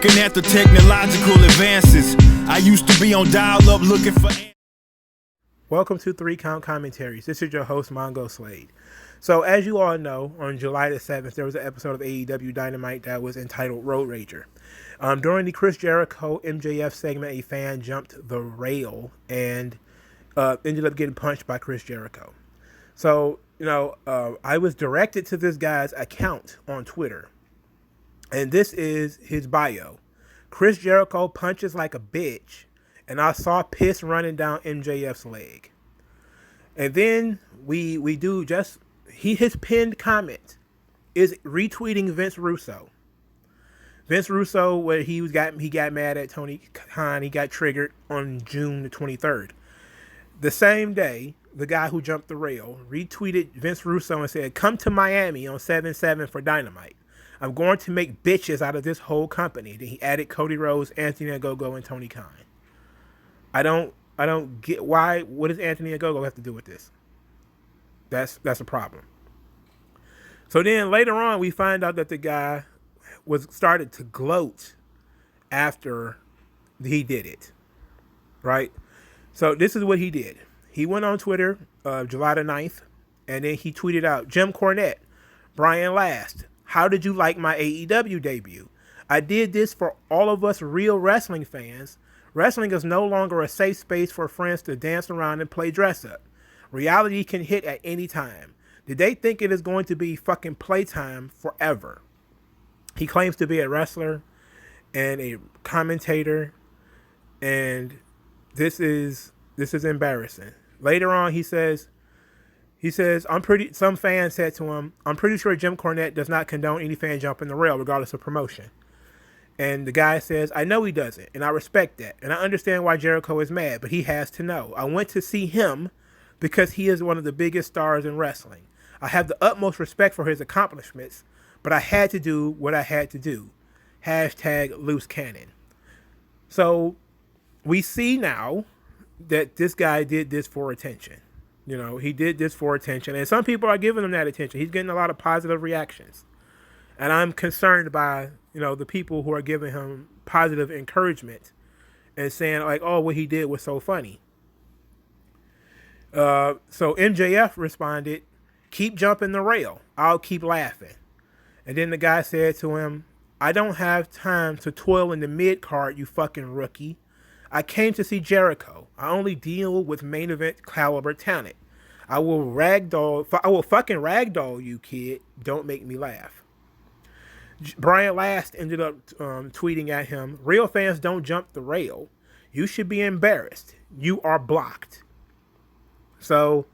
Looking at the technological advances, I used to be on dial-up looking for... Welcome to 3 Count Commentaries. This is your host, MagMongoSlade. So, as you all know, on July the 7th, there was an episode of AEW Dynamite that was entitled Road Rager. During the Chris Jericho MJF segment, a fan jumped the rail and ended up getting punched by Chris Jericho. So, I was directed to this guy's account on Twitter. And this is his bio. Chris Jericho punches like a bitch, and I saw piss running down MJF's leg. And then we do just... His pinned comment is retweeting Vince Russo. Vince Russo, where he got mad at Tony Khan, he got triggered on June the 23rd. The same day, the guy who jumped the rail retweeted Vince Russo and said, "Come to Miami on 7/7 for Dynamite. I'm going to make bitches out of this whole company." Then he added Cody Rhodes, Anthony Ogogo, and Tony Khan. I don't get why. What does Anthony Ogogo have to do with this? That's a problem. So then later on, we find out that the guy started to gloat after he did it, right? So this is what he did. He went on Twitter, July the 9th, and then he tweeted out, "Jim Cornette, Brian Last, how did you like my AEW debut? I did this for all of us real wrestling fans. Wrestling is no longer a safe space for friends to dance around and play dress up. Reality can hit at any time. Did they think it is going to be fucking playtime forever?" He claims to be a wrestler and a commentator, and this is embarrassing. Later on, he says, some fans said to him, "I'm pretty sure Jim Cornette does not condone any fan jumping the rail regardless of promotion." And the guy says, "I know he doesn't, and I respect that. And I understand why Jericho is mad, but he has to know. I went to see him because he is one of the biggest stars in wrestling. I have the utmost respect for his accomplishments, but I had to do what I had to do. Hashtag loose cannon." So we see now that this guy did this for attention. He did this for attention. And some people are giving him that attention. He's getting a lot of positive reactions. And I'm concerned by, the people who are giving him positive encouragement and saying, like, "Oh, what he did was so funny." So MJF responded, "Keep jumping the rail. I'll keep laughing." And then the guy said to him, "I don't have time to toil in the mid-card, you fucking rookie. I came to see Jericho. I only deal with main event caliber talent. I will fucking ragdoll you, kid. Don't make me laugh." Brian Last ended up tweeting at him, "Real fans don't jump the rail. You should be embarrassed. You are blocked." So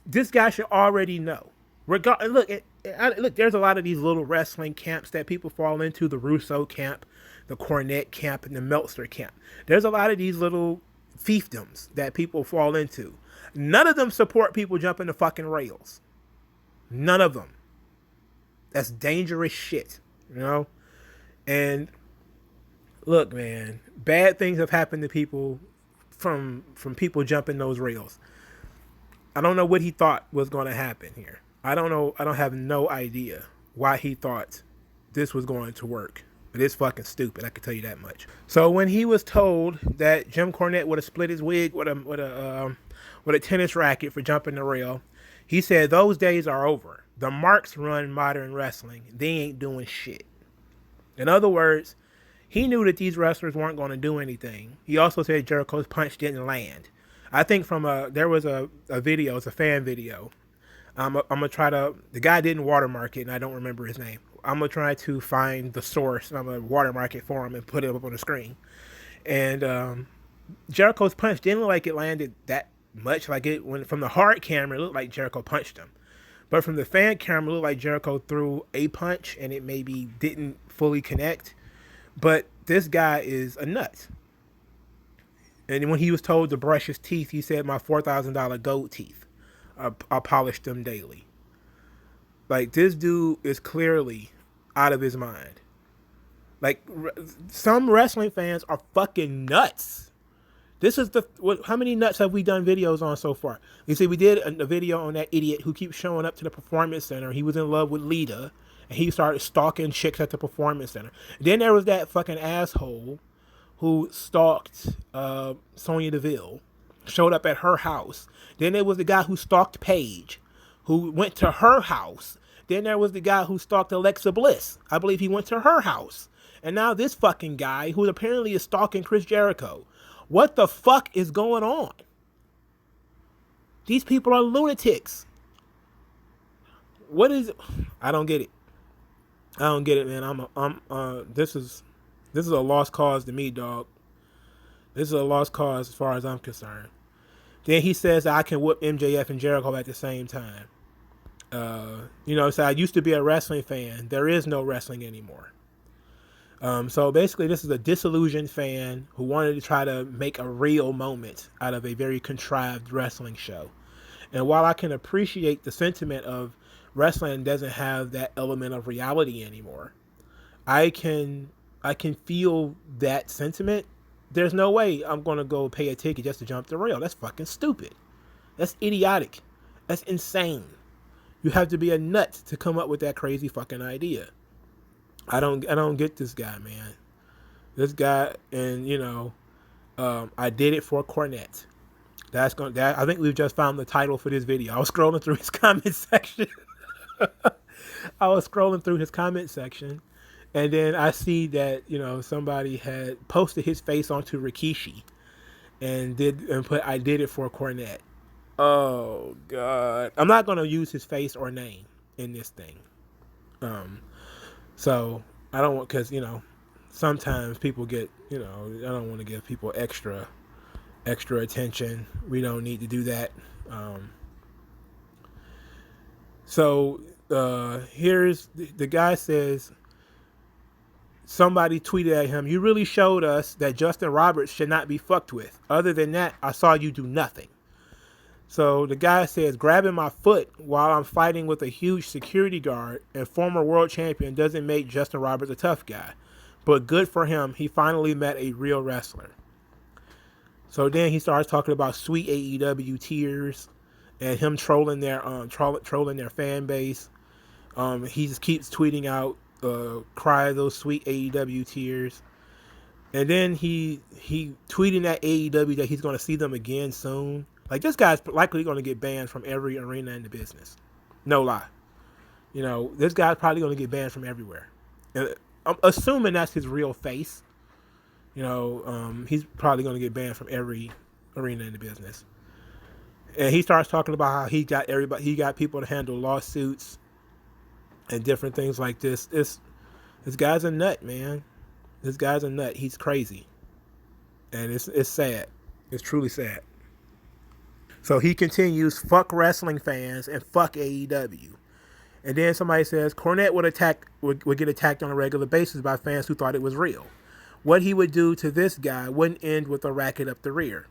this guy should already know. Look, there's a lot of these little wrestling camps that people fall into, the Russo camp, the Cornette camp, and the Meltzer camp. There's a lot of these little fiefdoms that people fall into. None of them support people jumping the fucking rails. None of them. That's dangerous shit, And look, man, bad things have happened to people from people jumping those rails. I don't know what he thought was going to happen here. I don't know. I don't have no idea why he thought this was going to work. But it's fucking stupid, I can tell you that much. So when he was told that Jim Cornette would have split his wig with a tennis racket for jumping the rail, he said those days are over. The marks run modern wrestling. They ain't doing shit. In other words, he knew that these wrestlers weren't going to do anything. He also said Jericho's punch didn't land. I think there was a video, it's a fan video. I'm gonna try to, the guy didn't watermark it and I don't remember his name. I'm gonna try to find the source and I'm gonna watermark it for him and put it up on the screen. And Jericho's punch didn't look like it landed that much. Like from the hard camera, it looked like Jericho punched him. But from the fan camera, it looked like Jericho threw a punch and it maybe didn't fully connect. But this guy is a nut. And when he was told to brush his teeth, he said, "My $4,000 gold teeth. I polish them daily." Like, this dude is clearly out of his mind. Like, some wrestling fans are fucking nuts. This is how many nuts have we done videos on so far? You see, we did a video on that idiot who keeps showing up to the performance center. He was in love with Lita, and he started stalking chicks at the performance center. Then there was that fucking asshole who stalked Sonya Deville, showed up at her house. Then there was the guy who stalked Paige, who went to her house. Then there was the guy who stalked Alexa Bliss. I believe he went to her house. And now this fucking guy who apparently is stalking Chris Jericho. What the fuck is going on? These people are lunatics. What is it? I don't get it. I don't get it, man. This is a lost cause to me, dog. This is a lost cause as far as I'm concerned. Then he says I can whoop MJF and Jericho at the same time. So I used to be a wrestling fan. There is no wrestling anymore. So basically this is a disillusioned fan who wanted to try to make a real moment out of a very contrived wrestling show. And while I can appreciate the sentiment of wrestling doesn't have that element of reality anymore, I can feel that sentiment. There's no way I'm going to go pay a ticket just to jump the rail. That's fucking stupid. That's idiotic. That's insane. You have to be a nut to come up with that crazy fucking idea. I don't get this guy, man. This guy, and I did it for Cornette. I think we've just found the title for this video. I was scrolling through his comment section. And then I see that, somebody had posted his face onto Rikishi and put I did it for Cornette. Oh God. I'm not gonna use his face or name in this thing. So I don't want, because sometimes people get, I don't want to give people extra attention. We don't need to do that. Here's the guy says, somebody tweeted at him, "You really showed us that Justin Roberts should not be fucked with. Other than that, I saw you do nothing." So the guy says, "Grabbing my foot while I'm fighting with a huge security guard and former world champion doesn't make Justin Roberts a tough guy. But good for him, he finally met a real wrestler." So then he starts talking about sweet AEW tears and him trolling their fan base. He just keeps tweeting out, "Cry those sweet AEW tears." And then he tweeting at AEW that he's going to see them again soon. Like, this guy's likely going to get banned from every arena in the business. No lie. This guy's probably going to get banned from everywhere. And I'm assuming that's his real face. He's probably going to get banned from every arena in the business. And he starts talking about how he got people to handle lawsuits and different things like this. This guy's a nut, man. This guy's a nut. He's crazy. And it's sad. It's truly sad. So he continues, "Fuck wrestling fans and fuck AEW." And then somebody says Cornette would get attacked on a regular basis by fans who thought it was real. What he would do to this guy wouldn't end with a racket up the rear.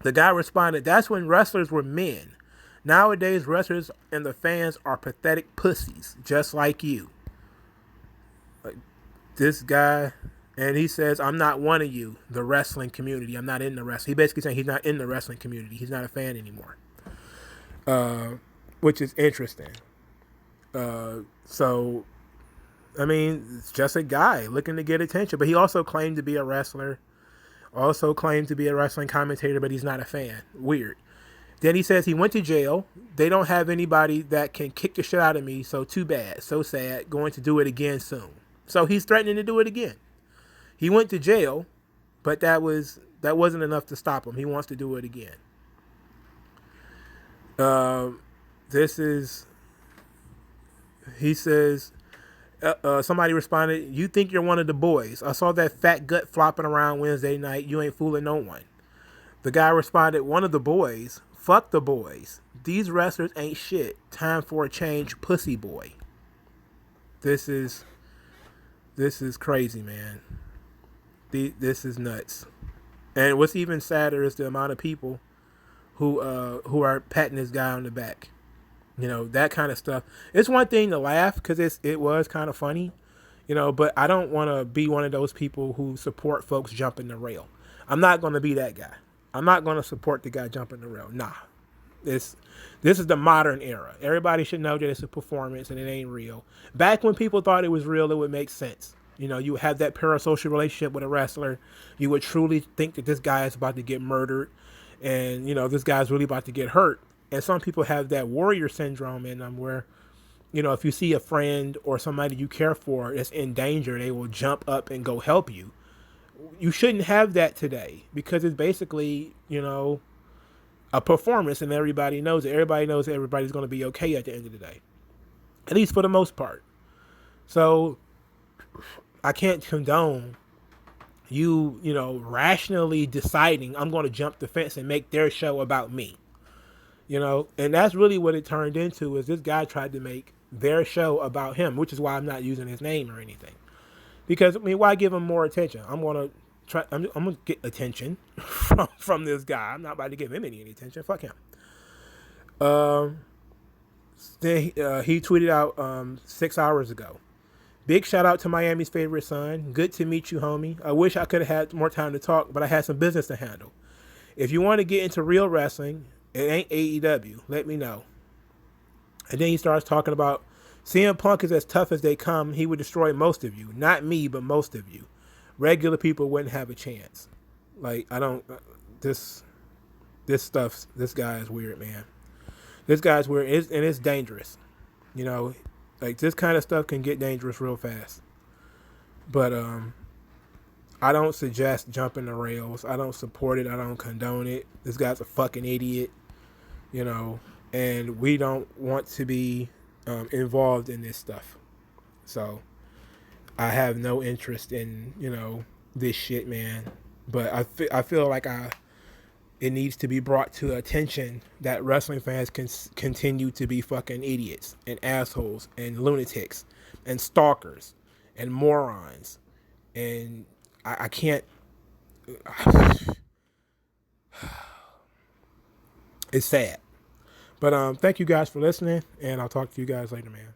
The guy responded, "That's when wrestlers were men. Nowadays, wrestlers and the fans are pathetic pussies, just like you." Like, this guy, and he says, "I'm not one of you, the wrestling community. I'm not in the wrestling." He basically saying he's not in the wrestling community. He's not a fan anymore. Which is interesting. It's just a guy looking to get attention. But he also claimed to be a wrestler. Also claimed to be a wrestling commentator, but he's not a fan. Weird. Then he says he went to jail. They don't have anybody that can kick the shit out of me, so too bad. So sad. Going to do it again soon. So he's threatening to do it again. He went to jail, but that wasn't enough to stop him. He wants to do it again. He says, somebody responded, "You think you're one of the boys. I saw that fat gut flopping around Wednesday night. You ain't fooling no one." The guy responded, "One of the boys? Fuck the boys. These wrestlers ain't shit. Time for a change, pussy boy." This is crazy, man. This is nuts. And what's even sadder is the amount of people who are patting this guy on the back. That kind of stuff. It's one thing to laugh because it was kind of funny, but I don't want to be one of those people who support folks jumping the rail. I'm not going to be that guy. I'm not going to support the guy jumping the rail. Nah. This is the modern era. Everybody should know that it's a performance and it ain't real. Back when people thought it was real, it would make sense. You know, you have that parasocial relationship with a wrestler. You would truly think that this guy is about to get murdered, and you know this guy's really about to get hurt. And some people have that warrior syndrome in them, where you know if you see a friend or somebody you care for that's in danger, they will jump up and go help you. You shouldn't have that today because it's basically, you know, a performance, and everybody knows it. Everybody knows that everybody's going to be okay at the end of the day, at least for the most part. So I can't condone you know, rationally deciding I'm going to jump the fence and make their show about me, you know, and that's really what it turned into. Is this guy tried to make their show about him, which is why I'm not using his name or anything. Because I mean, why give him more attention? I'm gonna get attention from this guy. I'm not about to give him any attention. Fuck him. Then he tweeted out 6 hours ago. Big shout out to Miami's favorite son. Good to meet you, homie. I wish I could have had more time to talk, but I had some business to handle. If you want to get into real wrestling, it ain't AEW. Let me know. And then he starts talking about CM Punk is as tough as they come. He would destroy most of you. Not me, but most of you. Regular people wouldn't have a chance. Like, I don't... This guy is weird, man. This guy's weird, and it's dangerous. You know, like, this kind of stuff can get dangerous real fast. But, I don't suggest jumping the rails. I don't support it. I don't condone it. This guy's a fucking idiot. You know, and we don't want to be involved in this stuff. So I have no interest in, you know, this shit, man. But I feel like it needs to be brought to attention that wrestling fans can continue to be fucking idiots and assholes and lunatics and stalkers and morons. And I can't... It's sad. But thank you guys for listening, and I'll talk to you guys later, man.